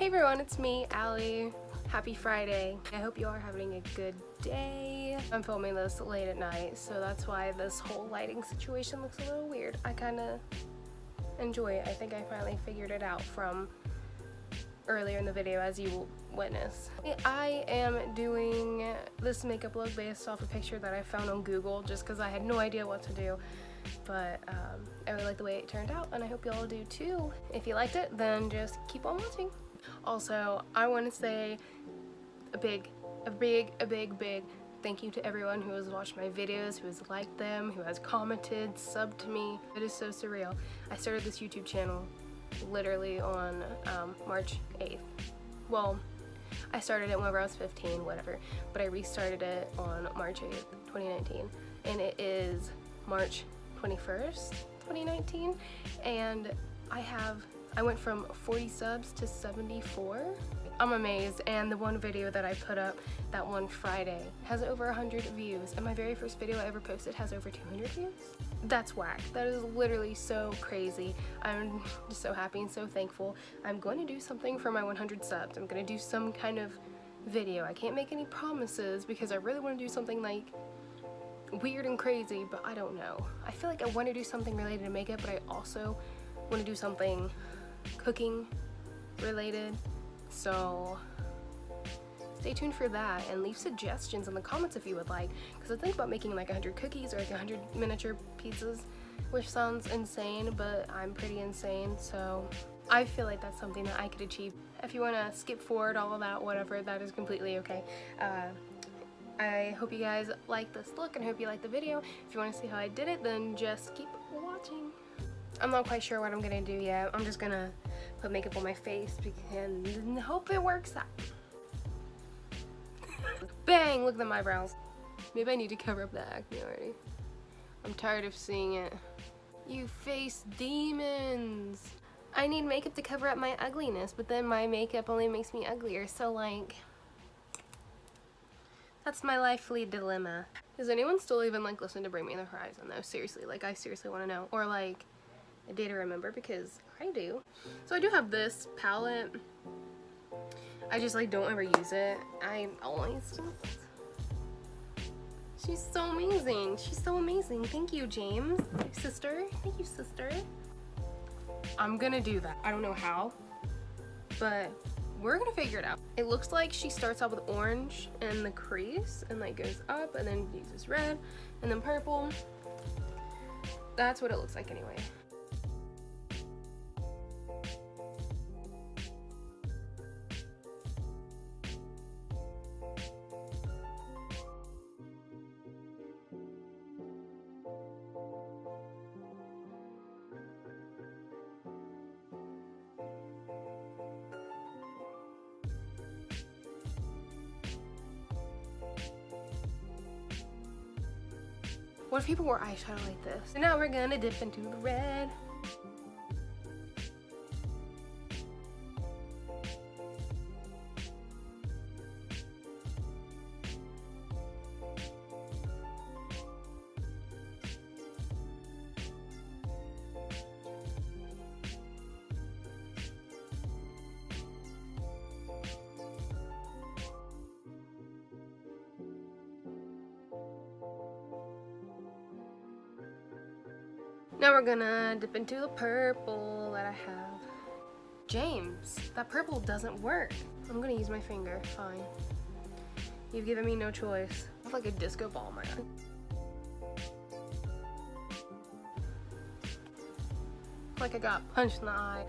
Hey everyone, it's me, Allie. Happy Friday. I hope you are having a good day. I'm filming this late at night, so that's why this whole lighting situation looks a little weird. I kind of enjoy it. I think I finally figured it out from earlier in the video, as you will witness. I am doing this makeup look based off a picture that I found on Google just because I had no idea what to do. But I really like the way it turned out, and I hope y'all do too. If you liked it, then just keep on watching. Also, I want to say a big thank you to everyone who has watched my videos, who has liked them, who has commented, subbed to me. It is so surreal. I started this YouTube channel literally on March 8th. Well, I started it whenever I was 15, whatever, but I restarted it on March 8th, 2019, and it is March 21st, 2019, and I went from 40 subs to 74. I'm amazed, and the one video that I put up that one Friday has over 100 views, and my very first video I ever posted has over 200 views. That's whack. That is literally so crazy. I'm just so happy and so thankful. I'm going to do something for my 100 subs. I'm going to do some kind of video. I can't make any promises because I really want to do something like weird and crazy, but I don't know. I feel like I want to do something related to makeup, but I also want to do something cooking related, so stay tuned for that and leave suggestions in the comments if you would like, because I think about making like 100 cookies or like 100 miniature pizzas, which sounds insane, but I'm pretty insane, so I feel like that's something that I could achieve. If you want to skip forward all of that, whatever, that is completely okay. I hope you guys like this look and I hope you like the video. If you want to see how I did it, then just keep watching. I'm not quite sure what I'm gonna do yet. I'm just gonna put makeup on my face and hope it works out. Bang! Look at my eyebrows. Maybe I need to cover up the acne already. I'm tired of seeing it. You face demons! I need makeup to cover up my ugliness, but then my makeup only makes me uglier, so like, that's my lively dilemma. Does anyone still even like listen to Bring Me the Horizon though? Seriously, like I seriously want to know. Or like a Day to Remember, because I do. So I do have this palette. I just like don't ever use it. I always just... She's so amazing. She's so amazing. Thank you, James. Sister. Thank you, sister. I'm gonna do that. I don't know how, but we're gonna figure it out. It looks like she starts out with orange in the crease and like goes up and then uses red and then purple. That's what it looks like anyway. What if people wore eyeshadow like this? So now we're gonna dip into the red. Now we're gonna dip into the purple that I have. James, that purple doesn't work. I'm gonna use my finger, fine. You've given me no choice. I have like a disco ball in my eye. Like I got punched in the eye.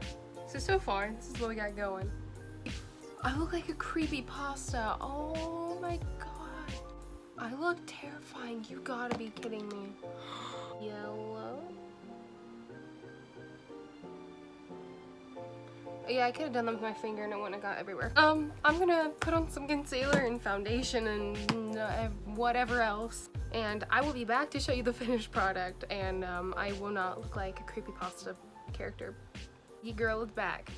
So far, this is what we got going. I look like a creepy pasta. Oh my god. I look terrifying. You gotta be kidding me. Yellow. Yeah, I could have done them with my finger and it wouldn't have got everywhere. I'm gonna put on some concealer and foundation and whatever else. And I will be back to show you the finished product, and I will not look like a creepypasta character. Your girl is back.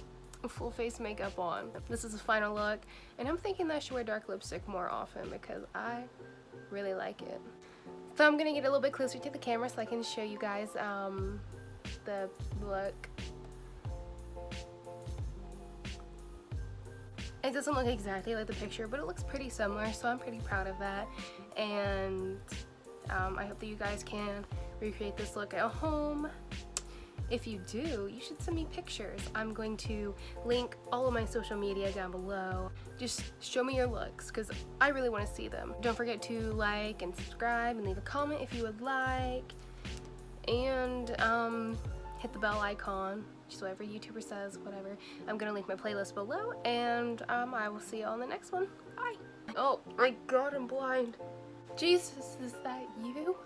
Full face makeup on. This is the final look, and I'm thinking that I should wear dark lipstick more often because I really like it. So I'm gonna get a little bit closer to the camera so I can show you guys the look. It doesn't look exactly like the picture, but it looks pretty similar, so I'm pretty proud of that. And I hope that you guys can recreate this look at home. If you do, you should send me pictures. I'm going to link all of my social media down below. Just show me your looks, because I really want to see them. Don't forget to like and subscribe and leave a comment if you would like. And hit the bell icon, just whatever YouTuber says, whatever. I'm gonna link my playlist below, and I will see you on the next one. Bye. Oh my god, I'm blind. Jesus, is that you?